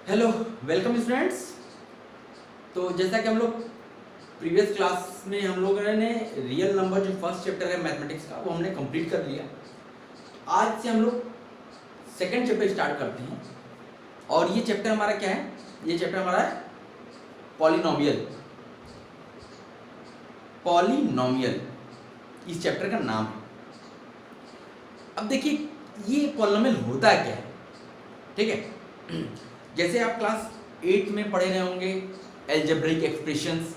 Hello, welcome students. तो जैसा कि हम लोग प्रीवियस क्लास में हम लोगों ने रियल नंबर जो फर्स्ट चैप्टर है मैथमेटिक्स का वो हमने कंप्लीट कर लिया। आज से हम लोग सेकंड चैप्टर स्टार्ट करते हैं और ये चैप्टर हमारा क्या है? ये चैप्टर हमारा है पॉलिनोमियल। पॉलिनोमियल इस चैप्टर का नाम है। अब देखिए ये पॉलिनोमियल होता क्या है, ठीक है। जैसे आप क्लास 8 में पढ़े रहे होंगे, एल्जेब्रिक एक्सप्रेशंस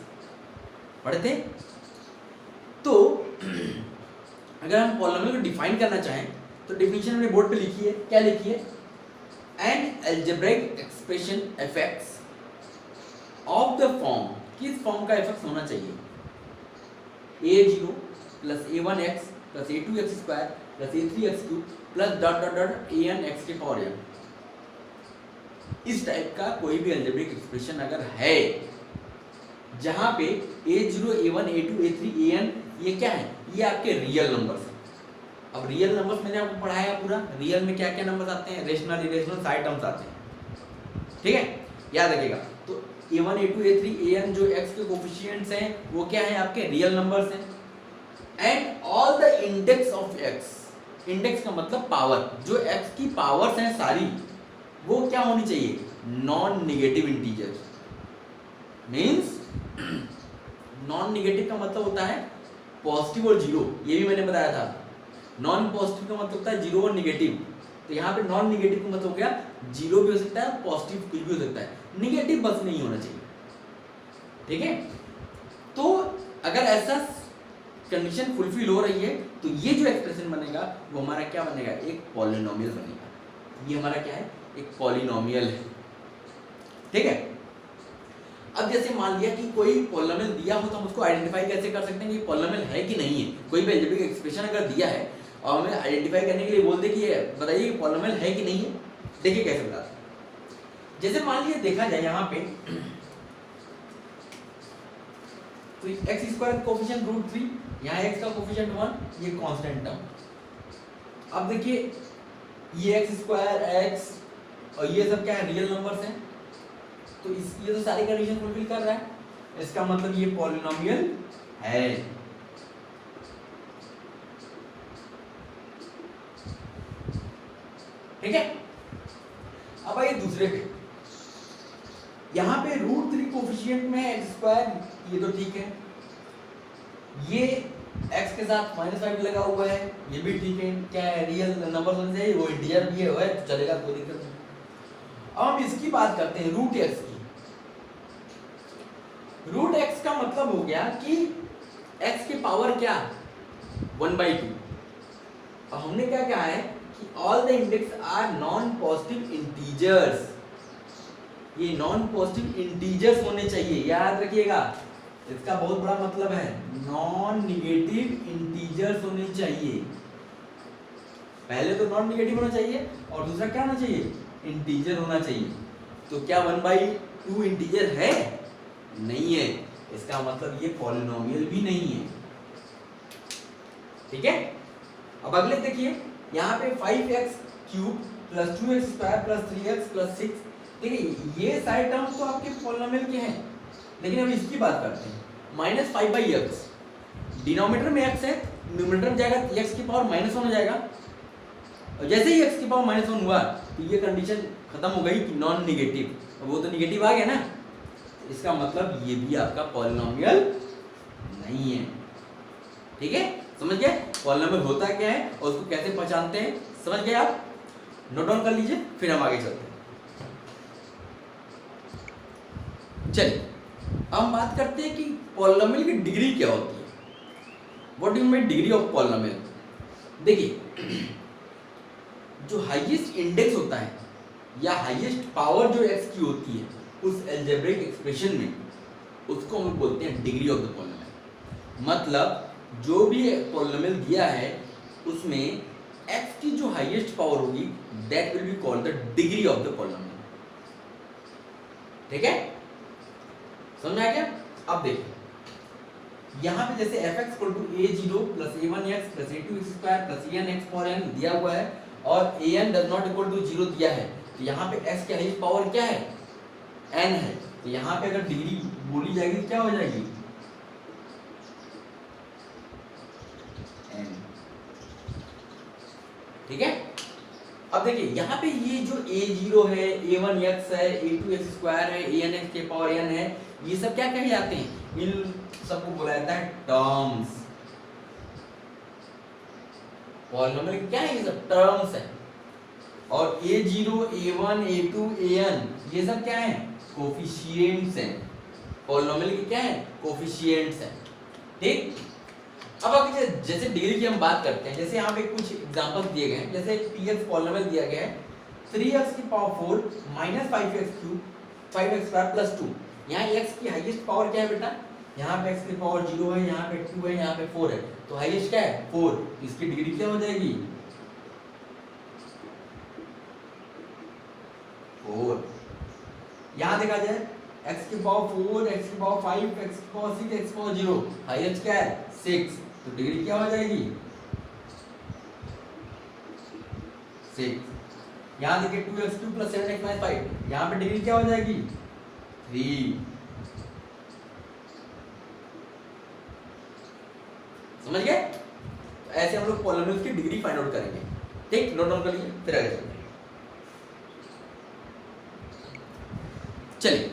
पढ़े थे। तो अगर हम पॉलिनोमियल को डिफाइन करना चाहें तो डेफिनेशन हमने बोर्ड पे लिखी है। क्या लिखी है? An algebraic expression FX of the form. किस फॉर्म का एफएक्स होना चाहिए? a0 plus a1x plus a2x square plus a3x cube plus dot dot dot an x के पावर n। इस टाइप का कोई भी एल्जेब्रिक एक्सप्रेशन अगर है जहां पे a0 a1 a2 a3 an ये क्या है? ये आपके रियल नंबर्स हैं। अब रियल नंबर्स मैंने आपको पढ़ाया पूरा, रियल में क्या क्या नंबर्स आते हैं, रेशनल इरेशनल सारे टर्म्स आते हैं, ठीक है, याद रखिएगा। तो a1 a2 a3 an जो x के कोफिशिएंट्स हैं वो क्या है? आपके रियल नंबर्स हैं। And all the index of x, index का मतलब पावर, जो x की पावर्स हैं सारी वो क्या होनी चाहिए? Non negative integer. Means non negative का मतलब होता है पॉजिटिव और जीरो, ये भी मैंने बताया था। नॉन पॉजिटिव का मतलब होता है जीरो और निगेटिव। तो यहाँ पे नॉन निगेटिव का मतलब हो गया जीरो भी हो सकता है, पॉजिटिव कुछ भी हो सकता है, निगेटिव बस नहीं होना चाहिए, ठीक है। तो अगर ऐसा कंडीशन फुलफिल हो रही है तो ये जो एक्सप्रेशन बनेगा वो हमारा क्या बनेगा? एक पॉलिनोमियल बनेगा। ये हमारा क्या है? एक पॉलिनोमियल है, ठीक है। अब जैसे मान लिया कि कोई पॉलिनोमियल दिया हो तो हम उसको आइडेंटिफाई कैसे कर सकते हैं कि पॉलिनोमियल है कि नहीं है? कोई भी एल्जेब्रिक एक्सप्रेशन अगर दिया है और हमें आइडेंटिफाई करने के लिए बोल दे कि ये बताइए कि पॉलिनोमियल है कि नहीं है, देखिए कैसे बता। जैसे मान लिया देखा जाए यहाँ पे तो एक्स स्क्वायर कोफिशिएंट √3, यहाँ एक्स का कोफिशिएंट 1, ये कांस्टेंट टर्म। अब देखिए ये एक्स स्क्वायर एक्स और ये सब क्या है? रियल नंबर्स हैं। तो ये तो सारी कंडीशन फुलफिल कर रहा है, इसका मतलब ये पॉलिनोमियल है। ठीक है। अब आइए दूसरे पे, यहाँ पे √3 कोफिशिएंट में एक्स स्क्वायर, ये तो ठीक है, ये x के साथ -5 लगा हुआ है, ये भी ठीक है। क्या है? रियल नंबर होने चाहिए, वो इंटीजर भी है तो चलेगा, कोई दिक्कत नहीं। अब हम इसकी बात करते हैं √x की। √x का मतलब हो गया कि x की पावर क्या? 1/2। अब हमने क्या कहा है कि all the index are non positive integers. ये नॉन पॉजिटिव इंटीजर्स होने चाहिए, याद रखिएगा। इसका बहुत बड़ा मतलब है नॉन निगेटिव इंटीजर्स होने चाहिए। पहले तो नॉन निगेटिव होना चाहिए और दूसरा क्या होना चाहिए? इंटीजर होना चाहिए। तो क्या 1/2 इंटीजर है? नहीं है, इसका मतलब ये पॉलिनोमियल भी नहीं है, ठीक है। अब अगले देखिए, यहाँ पे 5x³ plus 2x square plus 3x plus 6, देखिए ये सारे टर्म्स तो आपके पॉलिनोमियल के हैं। लेकिन हम इसकी बात करते हैं -5/x, डिनोमिनेटर में x है, न्यूमरेटर में जाएगा तो x की पावर -1 हो जाएगा। और जैसे ही x की पावर -1 हुआ तो ये कंडीशन खत्म हो गई कि नॉन निगेटिव, वो तो निगेटिव आ गया ना, इसका मतलब ये भी आपका पॉलिनोमियल नहीं है, ठीक है। समझ गए पॉलिनोमियल होता क्या है और उसको कैसे पहचानते हैं? समझ गए आप? नोट डाउन कर लीजिए, फिर हम आगे चलते हैं। चलिए अब हम बात करते हैं कि पॉलिनोमियल की डिग्री क्या होती है। What do you mean degree of polynomial? देखिए जो हाईएस्ट इंडेक्स होता है या हाईएस्ट पावर जो x की होती है उस एल्जेब्रिक एक्सप्रेशन में, उसको हम बोलते हैं डिग्री ऑफ द पॉलिनोमियल। मतलब जो भी पॉलिनोमियल दिया है उसमें x की जो हाईएस्ट पावर होगी that will be called the degree of the polynomial, ठीक है। समझ में आया क्या? अब देखिए यहाँ पे जैसे fx a0 plus a1x plus a2x square plus an x power n दिया हुआ है और an does not equal to 0 दिया है, तो यहाँ पे x की हाईएस्ट पावर क्या है, n है, तो यहाँ पे अगर डिग्री बोली जाएगी तो क्या हो जाएगी, n। ठीक है। अब देखिए यहाँ पे ये जो a0 है, a1x है, a2x स्क्वायर है, anx के पावर n है, ये सब क्या कहे जाते हैं, इन सबको बोला जाता है टर्म्स। पॉलिनोमियल क्या है, ये सब टर्म्स है। और a0, a1, a2, an ये सब क्या है, कोफिशिएंट्स हैं। पॉलिनोमियल के क्या है, कोफिशिएंट्स हैं। ठीक। अब अगर जैसे डिग्री की हम बात करते हैं, जैसे यहाँ पे कुछ एग्जांपल्स दिए गए हैं, जैसे px पॉलिनोमियल दिया गया है 3x की power 4 minus 5x cube 5x square plus 2। यहाँ x की हाईएस्ट पावर क्या है बेटा, यहाँ पे x की पावर 0 है, यहाँ पे 2 है, यहाँ पे 4 है, तो हाईएस्ट क्या है 4, इसकी डिग्री क्या हो जाएगी 4। यहाँ देखा जाए x की पावर 4, x की पावर 5, x की पावर 6, x की पावर 0, हाईएस्ट क्या है 6, तो डिग्री क्या हो जाएगी 6। यहाँ देखिए 2x³ प्लस 7x माइनस 5, यहाँ पे डिग्री क्या हो जाएगी 3। समझ गए। तो ऐसे हम लोग पॉलिनोमियल्स की डिग्री फाइंड आउट करेंगे। ठीक, नोट डाउन कर लीजिए, फिर आगे चलते हैं। चलिए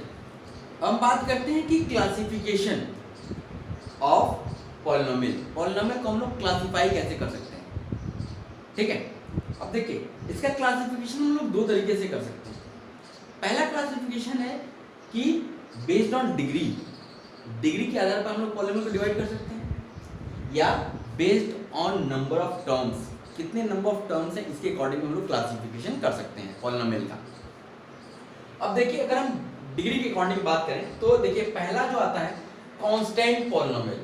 हम बात करते हैं कि क्लासिफिकेशन ऑफ पॉलिनोमियल। पॉलिनोमियल को हम लोग क्लासिफाई कैसे कर सकते हैं। ठीक है। अब देखिए इसका क्लासिफिकेशन हम लोग दो तरीके से कर सकते हैं। पहला क्लासिफिकेशन है कि बेस्ड ऑन डिग्री, डिग्री के आधार पर हम लोग पॉलिनोमियल को डिवाइड कर सकते हैं, या based on number of terms, कितने नंबर ऑफ टर्म्स हैं इसके अकॉर्डिंग हम लोग क्लासिफिकेशन कर सकते हैं पॉलिनोमियल का। अब देखिए अगर हम डिग्री के अकॉर्डिंग बात करें तो देखिए पहला जो आता है कांस्टेंट पॉलिनोमियल।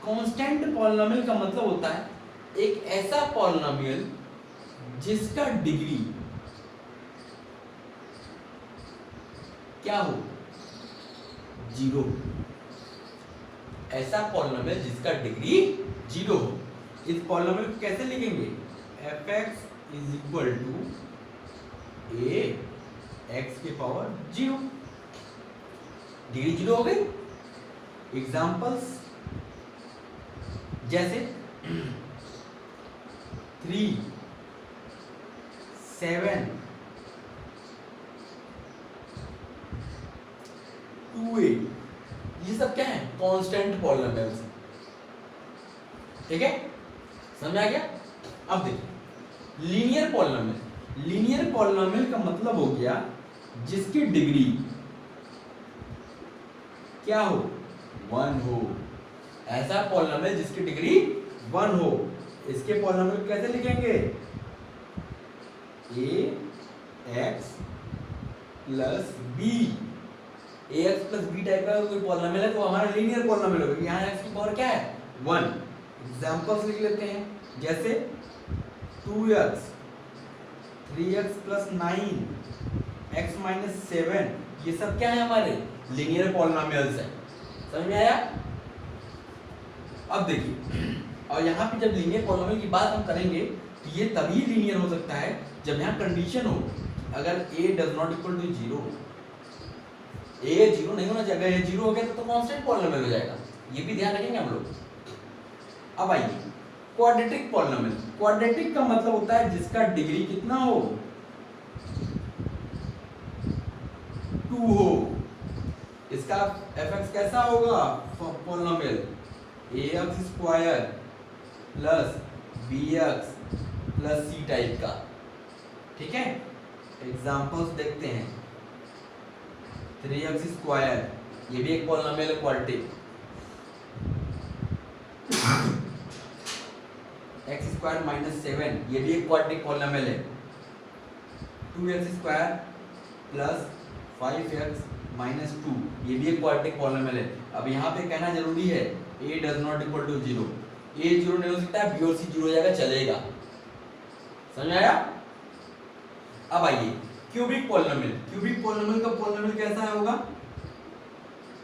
कांस्टेंट पॉलिनोमियल का मतलब होता है एक ऐसा पॉलिनोमियल जिसका डिग्री क्या हो, 0। ऐसा पॉलिनोमियल जिसका डिग्री 0 हो। इस पॉलिनोमियल को कैसे लिखेंगे, fx is equal to a x के पावर 0, डिग्री 0 हो गई। एग्जाम्पल्स जैसे 3, 7, 2a, ये सब क्या है कांस्टेंट पॉलिनोमियल्स। ठीक है, समझ आ गया। अब देखिए लीनियर पॉलिनोमियल। लीनियर पॉलिनोमियल का मतलब हो गया जिसकी डिग्री क्या हो, 1 हो। ऐसा पॉलिनोमियल जिसकी डिग्री 1 हो, इसके पॉलिनोमियल कैसे लिखेंगे, ax plus b। ax plus b type का कोई पॉलिनोमियल है तो हमारा लीनियर पॉलिनोमियल होगा। यहाँ x की पावर क्या है 1। एग्जांपल्स लिख लेते हैं, जैसे 2x 3x plus 9 x minus 7, ये सब क्या है हमारे लीनियर पॉलिनोमियल्स है। समझ में आया। अब देखिए और यहाँ पे जब लीनियर पॉलिनोमियल की बात हम करेंगे तो ये तभी लीनियर हो सकता है जब यहाँ कंडीशन हो, अगर a does not equal to 0, a 0 नहीं होना चाहिए। अगर a 0 हो गया तो कांस्टेंट पॉलिनोमियल हो जाएगा, ये भी ध्यान रखेंगे हम लोग। अब आइए क्वाड्रेटिक पॉलिनोमियल। क्वाड्रेटिक का मतलब होता है जिसका डिग्री कितना हो, 2 हो। इसका fx कैसा होगा polynomial, ax square plus bx plus c type का। ठीक है, एग्जांपल्स देखते हैं। 3x स्क्वायर, ये भी एक पॉलिनोमियल है क्वाड्रेटिक। x स्क्वायर माइनस 7, ये भी एक क्वाड्रेटिक पॉलिनोमियल है। 2x square plus 5x minus 2, ये भी एक क्वाड्रेटिक पॉलिनोमियल है। अब यहाँ पे कहना जरूरी है a does not equal to 0, a 0 नहीं हो सकता है, b और c 0 हो जाएगा, चलेगा। समझ आया। अब आइए क्यूबिक पॉलिनोमियल। क्यूबिक पॉलिनोमियल का पॉलिनोमियल कैसा होगा,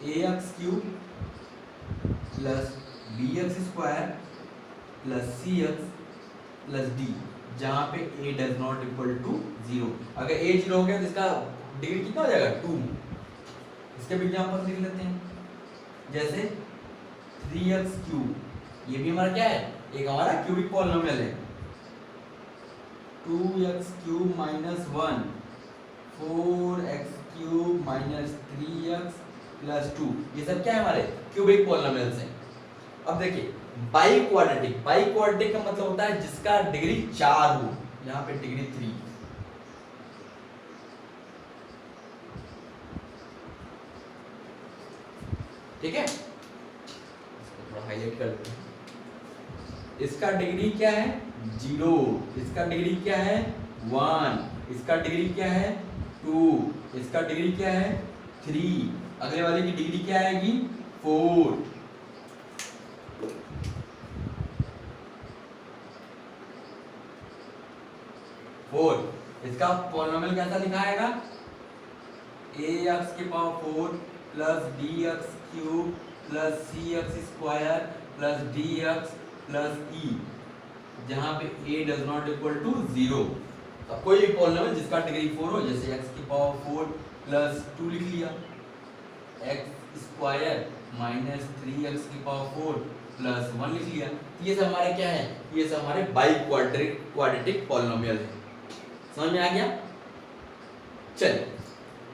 ax cube plus bx square plus cx plus d, जहां पे a does not equal to 0। अगर a 0 हो गया तो इसका डिग्री कितना हो जाएगा 2। इसके भी एग्जांपल लिख लेते हैं, जैसे 3x क्यूब, ये भी हमारा क्या है, एक हमारा क्यूबिक पॉलिनोमियल है। 2x cube minus 1, 4x cube minus 3x plus 2, ये सब क्या है हमारे क्यूबिक पॉलिनोमियल्स हैं। अब देखिए बाई क्वाड्रेटिक, बाई क्वाड्रेटिक का मतलब होता है जिसका डिग्री 4 हो, यहाँ पे डिग्री 3। ठीक है, इसको थोड़ा हाईलाइट कर देते हैं। इसका डिग्री क्या है 0, इसका डिग्री क्या है 1, इसका डिग्री क्या है 2, इसका डिग्री क्या है 3, अगले वाले की डिग्री क्या आएगी 4। इसका पॉलिनोमियल कैसा दिखाएगा, ax की power 4 plus dx cube plus cx square plus dx plus e, जहां पे a does not equal to 0। अब कोई भी पॉलिनोमियल जिसका डिग्री 4 हो, जैसे x की पावर 4 प्लस 2 लिख लिया, x स्क्वायर माइनस 3x की पावर 4 प्लस 1 लिख लिया। ये सब हमारे क्या है, ये सब हमारे बाई क्वाड्रेटिक पॉलिनोमियल है। समझ में आ गया? चलिए,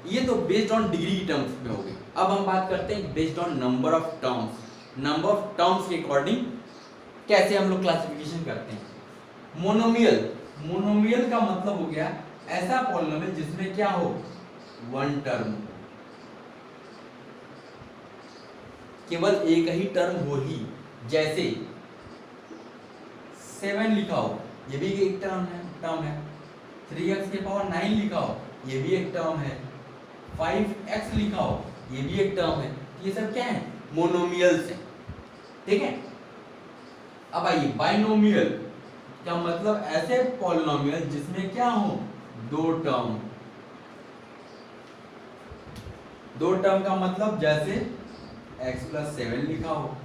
ये तो बेस्ड ऑन डिग्री की टर्म्स में हो गई। अब हम बात करते हैं based on number of terms. Number of terms के अकॉर्डिंग कैसे हम लोग क्लासिफिकेशन करते हैं। मोनोमियल, मोनोमियल का मतलब हो गया ऐसा पॉलिनोमियल जिसमें क्या हो, वन टर्म, केवल एक ही टर्म हो ही। जैसे 7 लिखा हो, ये भी एक टर्म है। 3x की पावर 9 लिखा हो, ये भी एक टर्म है। 5x लिखा हो, ये भी एक टर्म है। ये सब क्या है, मोनोमियल्स हैं। ठीक है, अब आइए बाइनोमियल का मतलब ऐसे पॉलिनोमियल जिसमें क्या हो, दो टर्म। दो टर्म का मतलब जैसे x प्लस 7 लिखा हो,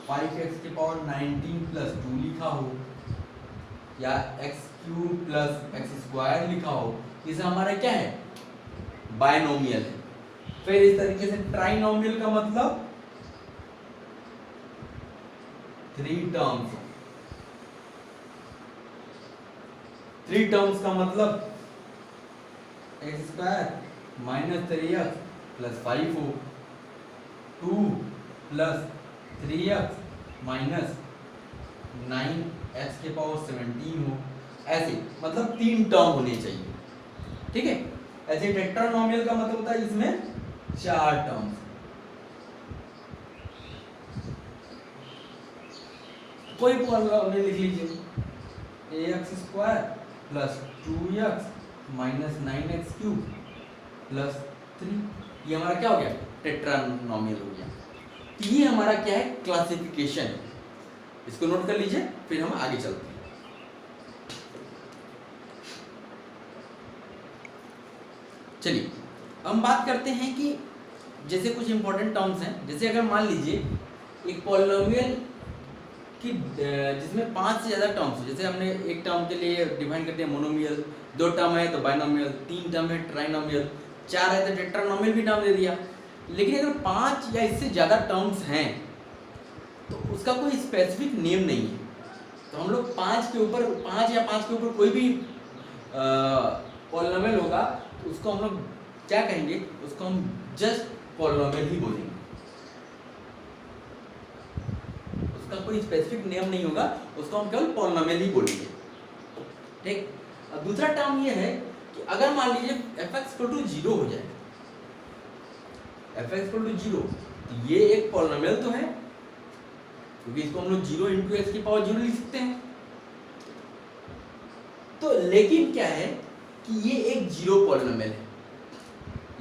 5x की पावर 19 प्लस 2 लिखा हो, या x cube plus x square लिखा हो। ये सब हमारा क्या है, बायनोमियल है। फिर इस तरीके से ट्राइनोमियल का मतलब 3 टर्म्स। 3 टर्म्स का मतलब x square minus 3x plus 5 हो, 2 प्लस 3x माइनस 9x के पावर 17 हो। ऐसे मतलब 3 टर्म होने चाहिए। ठीक है, ऐसे टेट्रानोमियल का मतलब होता है इसमें 4 टर्म्स। कोई पॉलिनोमियल लिख लीजिए, ax square plus 2x minus 9x cube plus 3, ये हमारा क्या हो गया, टेट्रानोमियल हो गया। तो ये हमारा क्या है, क्लासिफिकेशन है। इसको नोट कर लीजिए, फिर हम आगे चलते हैं। चलिए हम बात करते हैं कि जैसे कुछ इंपॉर्टेंट टर्म्स हैं। जैसे अगर मान लीजिए एक पॉलिनोमियल की जिसमें 5 से ज़्यादा टर्म्स हो, जैसे हमने एक टर्म के लिए डिफाइन करते हैं मोनोमियल, 2 टर्म है तो बाइनोमियल, 3 टर्म है ट्राइनोमियल, 4 है तो टेट्रानोमियल भी नाम दे दिया। लेकिन अगर 5 या इससे ज़्यादा टर्म्स हैं तो उसका कोई स्पेसिफिक नेम नहीं है। तो हम लोग 5 के ऊपर 5 या 5 के ऊपर कोई भी पॉलिनोमियल होगा तो उसको हम लोग क्या कहेंगे, उसको हम जस्ट पॉलिनोमियल ही बोलेंगे। उसका कोई स्पेसिफिक नेम नहीं होगा, उसको हम केवल पॉलिनोमियल ही बोलेंगे। ठीक। अब दूसरा टर्म ये है कि अगर मान लीजिए f(x) = 0 हो जाए, f(x) = 0, तो ये एक पॉलिनोमियल तो है, क्योंकि इसको हम लोग 0 × x की पावर 0 लिख सकते हैं। तो लेकिन क्या है कि ये एक 0 पॉलिनोमियल है,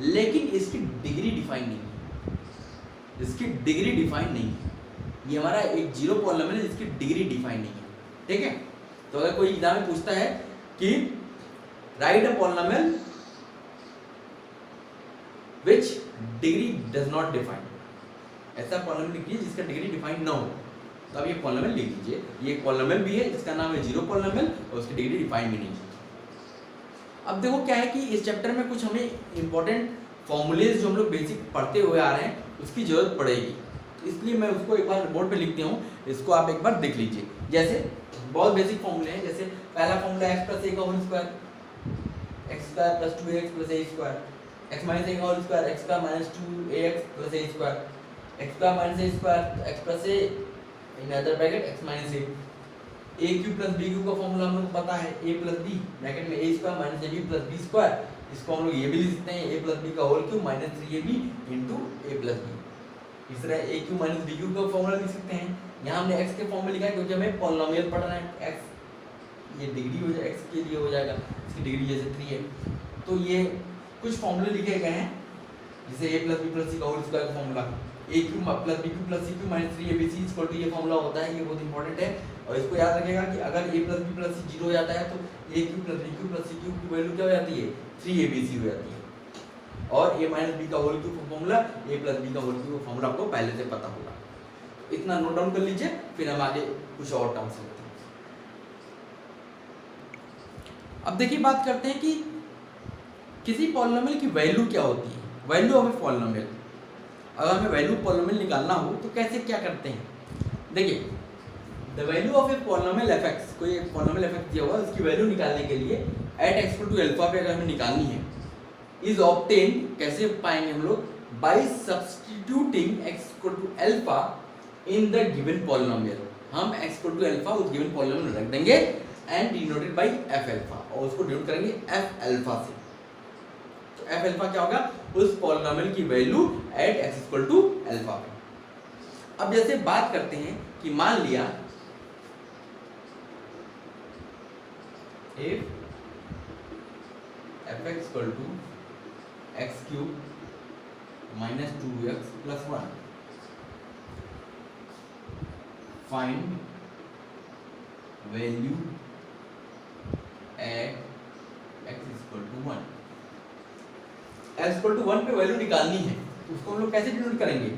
लेकिन इसकी डिग्री डिफाइन नहीं है। इसकी डिग्री डिफाइन नहीं है। ये हमारा एक 0 पॉलिनोमियल है जिसकी डिग्री डिफाइन नहीं है। ठीक है, तो अगर कोई एग्जाम में पूछता है कि right a polynomial which degree does not define, ऐसा पॉलिनोमियल लिखिए जिसका डिग्री डिफाइन ना हो। तो अब ये पॉलिनोमियल लिख लीजिए, ये एक पॉलिनोमियल भी है जिसका नाम है जीरो पॉलिनोमियल और उसकी डिग्री डिफाइन भी नहीं है। अब देखो क्या है कि इस चैप्टर में कुछ हमें इंपॉर्टेंट फॉर्मूलेज जो हम लोग बेसिक पढ़ते हुए आ रहे हैं उसकी जरूरत पड़ेगी, इसलिए मैं उसको एक बार बोर्ड पे लिखती हूँ, इसको आप एक बार देख लीजिए। जैसे बहुत बेसिक फॉर्मूले हैं, जैसे पहला फॉर्मूला x प्लस a का whole square, x square plus 2ax plus a square, x minus a का whole square, x square minus 2ax plus a square, x square minus a square, x plus a in other bracket x minus a, a cube plus b cube का formula हम लोग को पता है, a plus b bracket में a square minus ab plus b square, इसको हम लोग ये भी लिख सकते हैं a प्लस b का whole cube minus 3ab into a plus b। तीसरा a cube minus b cube का फॉर्मूला लिख सकते हैं, यहाँ हमने x के फॉर्म में लिखा है क्योंकि हमें पॉलिनोमियल पढ़ना है, x ये डिग्री हो जाए x के लिए हो जाएगा, इसकी डिग्री जैसे 3 है, तो ये कुछ फॉर्मूले लिखे गए हैं, जैसे a plus b plus c का होल स्क्वायर का formula, a cube plus b cube plus c cube minus 3abc equal to ये फॉर्मूला होता है, ये बहुत इंपॉर्टेंट है और इसको याद रखिएगा कि अगर a plus b plus c 0 हो जाता है तो a cube plus b cube plus c cube की वैल्यू क्या हो जाती है 3abc हो जाती है, और a माइनस b का whole cube formula a plus b का होल क्यूब फॉर्मूला आपको पहले से पता होगा, इतना नोट डाउन कर लीजिए, फिर हम आगे कुछ और टर्म्स लेते हैं। अब देखिए बात करते हैं कि किसी पॉलिनोमियल की वैल्यू क्या होती है, वैल्यू ऑफ ए पॉलिनोमियल। अगर हमें वैल्यू पॉलिनोमियल निकालना हो तो कैसे क्या करते हैं, देखिए the value of a polynomial F, कोई एक पॉलिनोमियल एफ दिया हुआ, उसकी वैल्यू निकालने के लिए at x equal to alpha पे अगर हमें निकालनी है, इज ऑब्टेन, कैसे पाएंगे हम लोग, by substituting x equal to alpha in the given polynomial. हम x इक्वल टू अल्फा उस गिवन पॉलिनोमियल में रख देंगे एंड डिनोटेड बाय f अल्फा, और उसको डिनोट करेंगे f अल्फा से। तो f अल्फा क्या होगा, उस पॉलिनोमियल की value at x equal to alpha पे। अब जैसे बात करते हैं कि मान लिया if fx equal to x cube minus 2x plus 1, find value at x equal to 1, x equal to 1 पे वैल्यू निकालनी है, तो उसको हम लोग कैसे डिनोट करेंगे,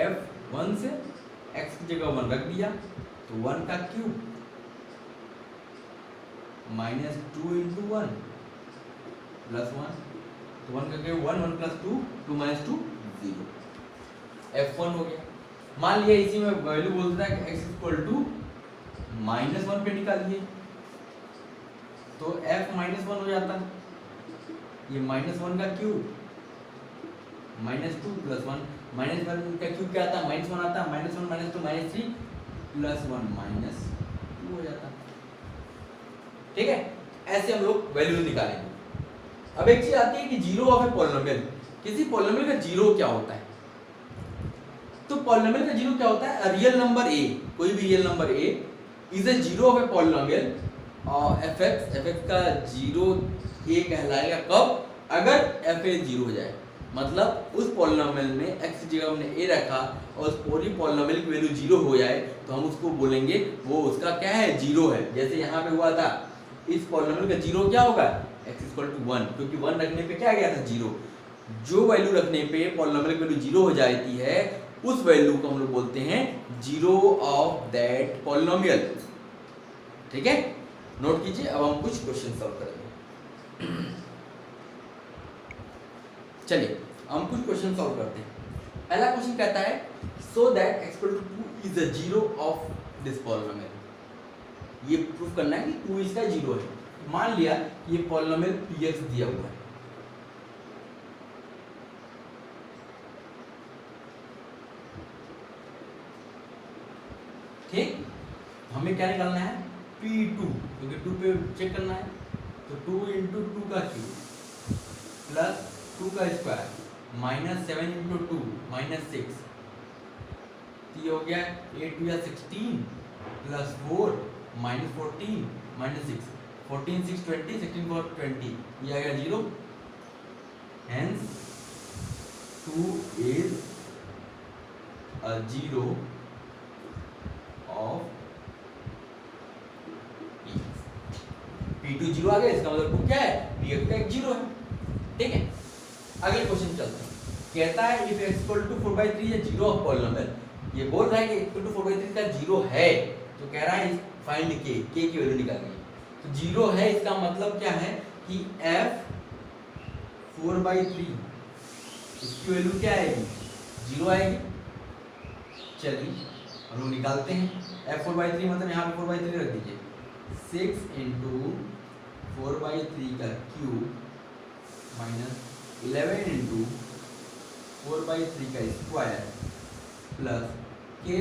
f1 से x की जगह 1 रख दिया तो 1 का क्यूब माइनस 2 इंटू 1 प्लस 1, तो 1 का क्यूब 1, 1 प्लस 2, 2 माइनस 2 0, f1 हो गया। मान लिया इसी में वैल्यू बोलता है कि x इक्वल टू माइनस 1 पे निकालिए, तो f माइनस 1 हो जाता है, ये माइनस 1 का क्यूब माइनस 2 प्लस 1, माइनस 1 का क्यूब क्या आता है, माइनस 1 आता है, minus 1 minus 2 minus 3 plus 1 minus 2 हो जाता है, ठीक है। ऐसे हम लोग वैल्यू निकालेंगे। अब एक चीज आती है कि जीरो ऑफ ए पॉलिनोमियल, किसी पॉलिनोमियल का जीरो क्या होता है, तो पॉलिनोमियल का जीरो क्या होता है, रियल नंबर a, कोई भी real number a is a zero of a polynomial, और fx का जीरो a कहलाएगा कब, अगर fa जीरो हो जाए, मतलब उस पॉलिनोमियल में x की जगह हमने a रखा और उस पूरी पॉलिनोमियल की वैल्यू जीरो हो जाए तो हम उसको बोलेंगे वो उसका क्या है, जीरो है। जैसे यहाँ पे हुआ था, इस पॉलिनोमियल का जीरो क्या होगा, x इक्वल टू 1, क्योंकि 1 रखने पे क्या गया था, जीरो। जो वैल्यू रखने पे पॉलिनोमियल की वैल्यू जीरो हो जाती है उस वैल्यू को हम लोग बोलते हैं जीरो ऑफ दैट पॉलिनोमियल, ठीक है, नोट कीजिए। अब हम कुछ क्वेश्चन सॉल्व करेंगे। चलिए हम कुछ क्वेश्चन सॉल्व करते हैं। पहला क्वेश्चन कहता है so that x equal to 2 is a zero of this polynomial, ये प्रूफ करना है कि 2 इसका जीरो है। मान लिया ये पॉलिनोमियल px दिया हुआ है, ठीक, हमें क्या निकालना है, p2, क्योंकि 2 पे चेक करना है, तो 2 इंटू 2 का क्यूब प्लस 2 का स्क्वायर माइनस 7 इंटू 2 माइनस 6, ये हो गया 8 2 16 प्लस 4 माइनस 14 माइनस 6, 14 6 20, 16 4 20, ये आ गया 0, hence 2 is a zero of p2 zero आ गया, इसका मतलब 2 क्या है, px का एक जीरो है, ठीक है। अगले क्वेश्चन चलते हैं, कहता है इफ x इक्वल टू 4/3 या जीरो ऑफ पॉलिनोमियल ये बोल रहा है कि इक्वल टू 4/3 का जीरो है, तो कह रहा है फाइंड के की वैल्यू निकालनी है। तो जीरो है इसका मतलब क्या है कि f 4/3 इसकी वैल्यू क्या आएगी, जीरो आएगी। चलिए हम लोग निकालते हैं। f 4/3 मतलब यहाँ पे 4/3 रख दीजिए, 6 × 4/3 का क्यूब माइनस 11 × 4/3 का square plus k ×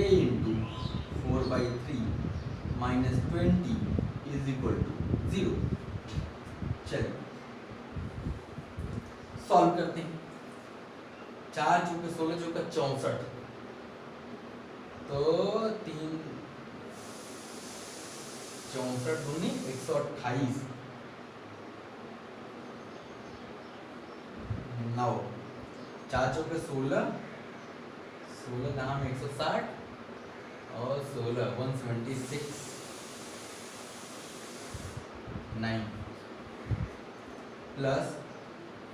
4/3 minus 20 is equal to 0। चलिए सॉल्व करते हैं। 4 चौके 16 चौका 64, तो 3 64 दूनी 128, 9 4 चौके 16 16 कहाँ में 160 और 16 176 9 plus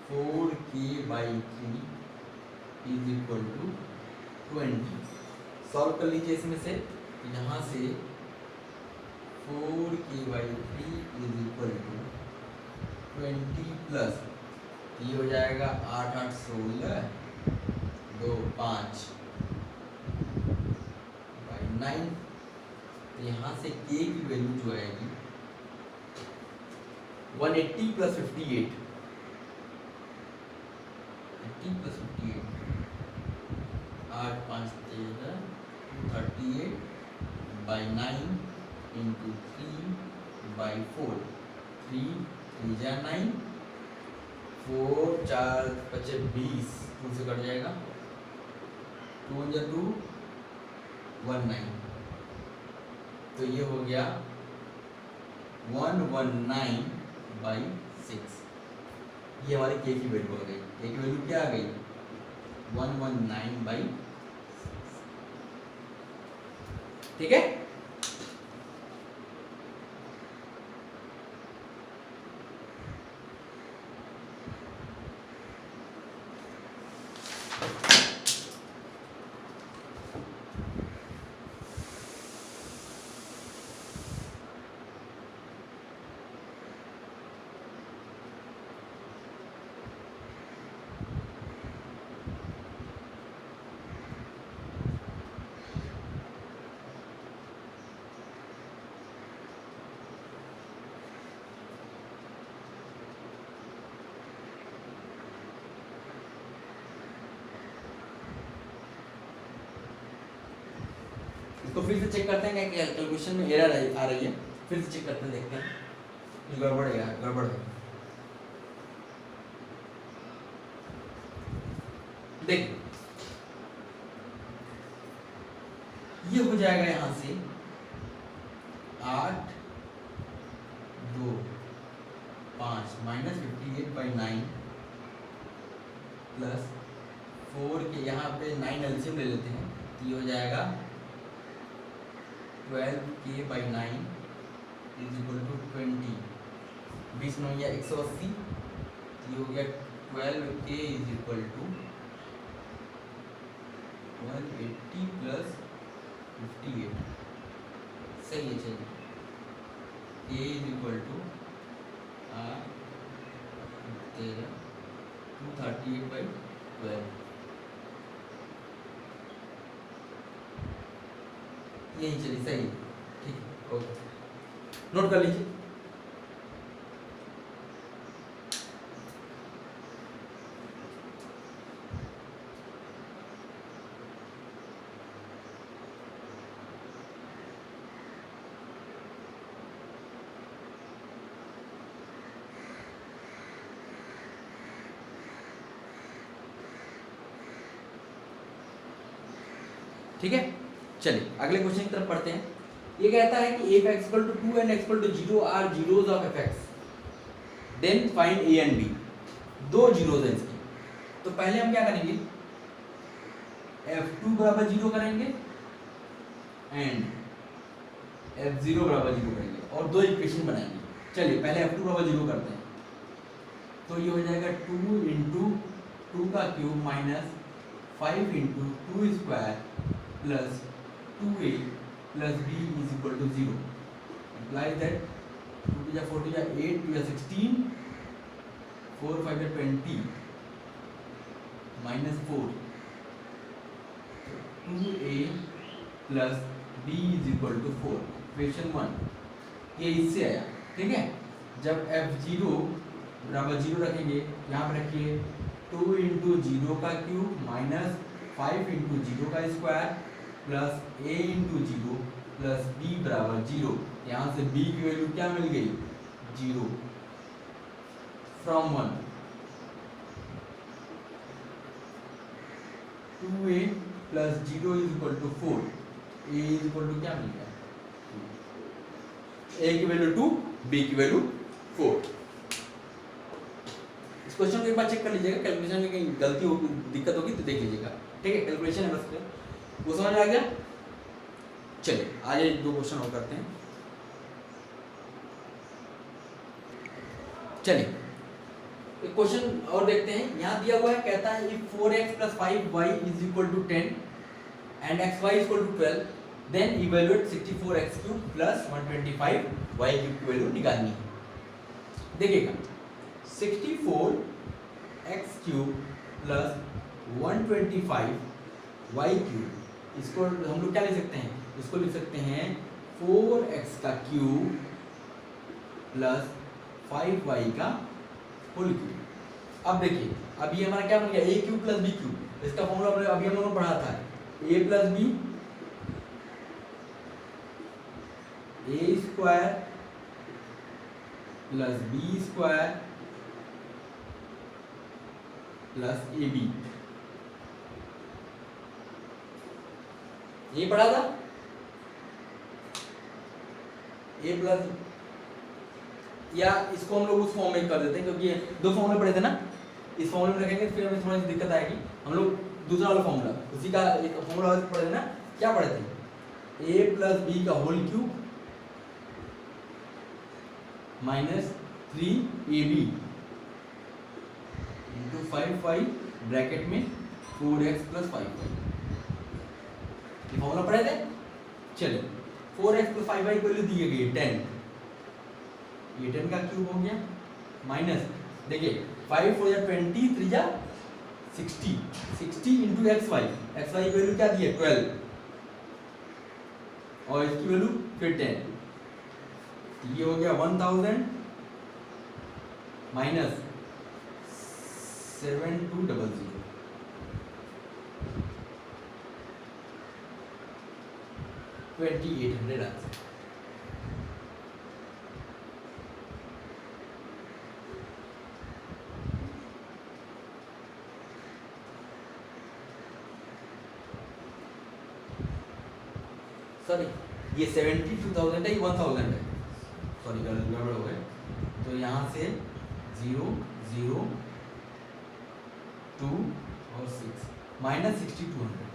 4k/3 is equal to 20। Solve कर लीजिए इसमें से, यहाँ से 4k/3 is equal to 20 plus ये हो जाएगा 8 8 16 2 5 9। तो यहाँ से k की वैल्यू जो आएगी 180 प्लस 58, 80 प्लस 58 8 5 13 38/9 इंटू 3/4, 3 3 जा 9, 4 4 25 20, 2 से कट जाएगा, 2 जा 2 19, तो ये हो गया 119/6। ये हमारी k की वैल्यू आ गई। k की वैल्यू क्या आ गई, 119/6। ठीक है। इसको फिर से चेक करते हैं कि कैलकुलेशन में एरर आ रही है, फिर से चेक करते हैं, देखते हैं कुछ गड़बड़ है, गड़बड़ है। देखिए ये हो जाएगा यहाँ से 8 2 5 माइनस 58/9 प्लस 4 के यहाँ पे 9 एलसीएम ले लेते हैं, तो ये हो जाएगा 12k/9 इज इक्वल टू 20, 20 9 या 180, ये हो गया 12k is equal to 180 plus 58। सही है। चलिए k इज इक्वल टू 238/12, यही चलिए सही, ठीक है, ओके, नोट कर लीजिए। ठीक है, चलिए अगले क्वेश्चन की तरफ पढ़ते हैं। ये कहता है कि if x equal to 2 and x equal to 0 are zeros of fx, then find a and b। दो जीरोज हैं इसकी, तो पहले हम क्या करेंगे, f2 बराबर 0 करेंगे एंड f0 बराबर 0 करेंगे और दो इक्वेशन बनाएंगे। चलिए पहले f2 बराबर 0 करते हैं, तो ये हो जाएगा 2 × 2 का cube minus 5 × 2 square plus 2a plus b is equal to 0 implies that 2 to 4 to 8 to 16 4 5 20 minus 4 2a plus b is equal to 4 question 1 ये इससे आया। ठीक है, जब f0 बराबर 0 रखेंगे, यहाँ पर रखिए 2 इंटू 0 का क्यूब माइनस 5 इंटू 0 का square plus a into 0 plus b बराबर 0। यहाँ से b की वैल्यू क्या मिल गई 0 from 1 2a plus 0 is equal to 4 a is equal to क्या मिल गया a की वैल्यू 2 b की वैल्यू 4। इस क्वेश्चन को एक बार चेक कर लीजिएगा, कैलकुलेशन में कहीं गलती होगी दिक्कत होगी तो देख लीजिएगा। ठीक है, कैलकुलेशन है बस वो समझ में आ गया। चलिए आगे 2 क्वेश्चन और करते हैं। चलिए एक क्वेश्चन और देखते हैं। यहाँ दिया हुआ है, कहता है if 4x plus 5y is equal to 10 and xy is equal to 12 then evaluate 64x cube plus 125y cube की वैल्यू निकालनी है। देखिएगा 64x cube plus 125y cube, इसको हम लोग क्या लिख सकते हैं, इसको लिख सकते हैं 4x का क्यूब प्लस 5y का होल क्यूब। अब देखिए अब ये हमारा क्या बन गया a cube plus b cube. इसका फॉर्मूला अभी हम लोगों ने पढ़ा था a plus b a square plus b square plus ab, ये पढ़ा था a प्लस, या इसको हम लोग उस फॉर्म में कर देते हैं क्योंकि ये 2 फॉर्मूले पढ़े थे ना, इस फॉर्मूले में रखेंगे फिर हमें थोड़ी सी दिक्कत आएगी। हम लोग दूसरा वाला फॉर्मूला उसी का एक फॉर्मूला पढ़े थे ना, क्या पढ़े थे a प्लस b का whole cube minus 3ab into 5y bracket में 4x प्लस 5y, ये फॉर्मूला पढ़े थे। चलिए 4x प्लस 5y की वैल्यू दी गई 10, ये 10 का क्यूब हो गया माइनस, देखिए 5 4 या 20 3 या 60 इंटू xy की वैल्यू क्या दी है 12 और इसकी वैल्यू फिर 10, ये हो गया 1000 माइनस 7200 2800 आंसर। सॉरी ये 72,000 है, ये 1000 है, सॉरी गड़बड़ हो गए। तो यहाँ से 0 0 2 और 6 माइनस 6200।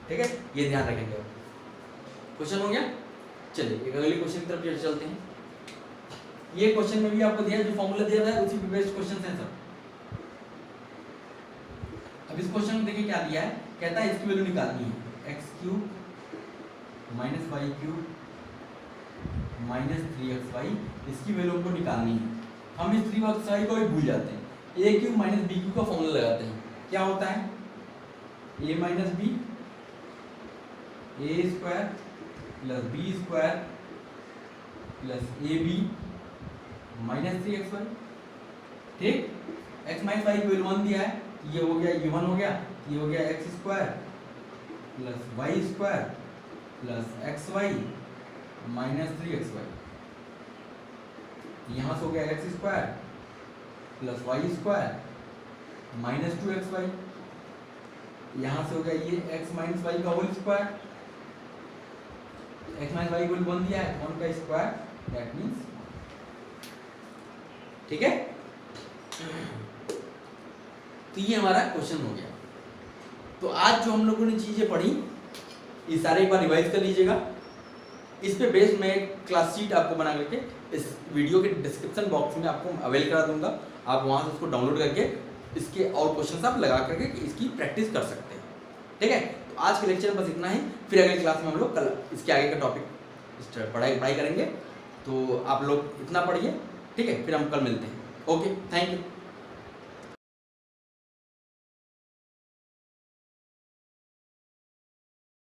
ठीक है, ये ध्यान रखेंगे। क्वेश्चन हो गया। चलिए एक अगले क्वेश्चन की तरफ चलते हैं। ये क्वेश्चन में भी आपको दिया जो फॉर्मूला दिया था उसी पे बेस्ड क्वेश्चन है सब। अब इस क्वेश्चन में देखिए क्या दिया है, कहता है इसकी वैल्यू निकालनी है x cube minus y cube minus 3xy, इसकी वैल्यू हमको निकालनी है। हम इस 3xy को भी भूल जाते हैं, a cube minus b cube का फॉर्मूला लगाते हैं। क्या होता है a minus b a square plus b square plus ab minus 3xy। ठीक, x माइनस वाई की वैल्यू 1 दिया है, ये हो गया, ये 1 हो गया, ये हो गया x square plus y square plus xy minus 3xy। यहाँ से हो गया x square plus y square minus 2xy। यहाँ से हो गया ये x माइनस वाई का whole square, x minus y को 1 दिया है, 1 का स्क्वायर, दैट मीन्स। ठीक है, तो ये हमारा क्वेश्चन हो गया। तो आज जो हम लोगों ने चीजें पढ़ी ये सारे एक बार रिवाइज कर लीजिएगा। इस पे बेस्ड मैं क्लास शीट आपको बना करके इस वीडियो के डिस्क्रिप्शन बॉक्स में आपको अवेल करा दूंगा, आप वहां से उसको डाउनलोड करके इसके और क्वेश्चन आप लगा करके इसकी प्रैक्टिस कर सकते हैं। ठीक है, तो आज के लेक्चर में बस इतना ही, फिर अगले क्लास में हम लोग कल इसके आगे का टॉपिक पढ़ाई करेंगे। तो आप लोग इतना पढ़िए, ठीक है, फिर हम कल मिलते हैं। Okay, thank you.